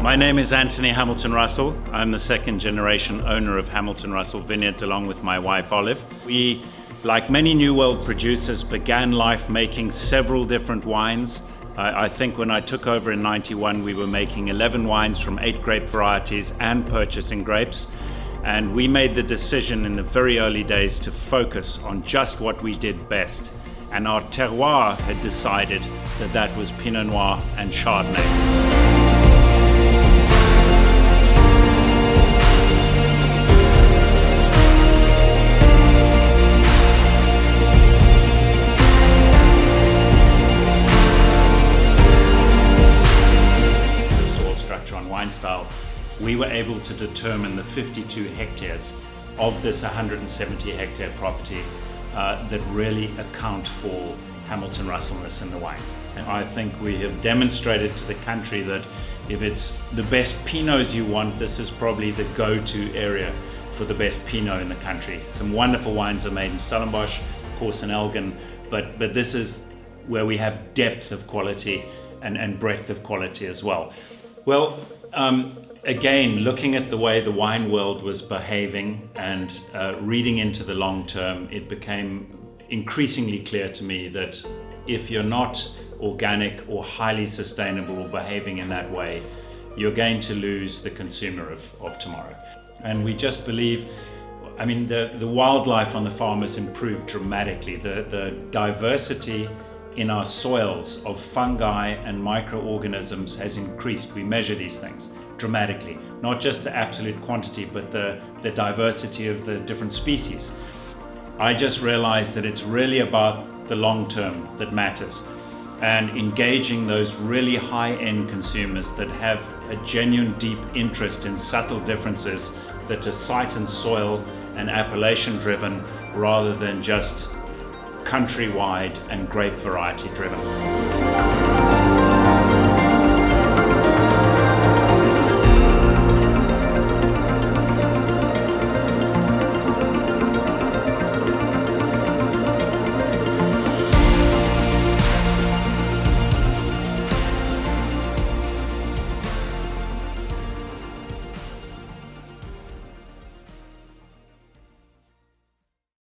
My name is Anthony Hamilton Russell. I'm the second generation owner of Hamilton Russell Vineyards along with my wife Olive. We, like many New World producers, began life making several different wines. I think when I took over in '91 we were making 11 wines from 8 grape varieties and purchasing grapes. And we made the decision in the very early days to focus on just what we did best. And our terroir had decided that that was Pinot Noir and Chardonnay. On wine style, we were able to determine the 52 hectares of this 170 hectare property that really account for Hamilton Russellness in the wine. And I think we have demonstrated to the country that if it's the best Pinots you want, this is probably the go-to area for the best Pinot in the country. Some wonderful wines are made in Stellenbosch, of course in Elgin, but this is where we have depth of quality and breadth of quality as well. Well, again, looking at the way the wine world was behaving and reading into the long term, it became increasingly clear to me that if you're not organic or highly sustainable or behaving in that way, you're going to lose the consumer of tomorrow. And we just believe, I mean, the wildlife on the farm has improved dramatically. The diversity in our soils of fungi and microorganisms has increased. We measure these things dramatically, not just the absolute quantity, but the diversity of the different species. I just realized that it's really about the long term that matters, and engaging those really high-end consumers that have a genuine deep interest in subtle differences that are site and soil and appellation driven rather than just countrywide and grape variety driven.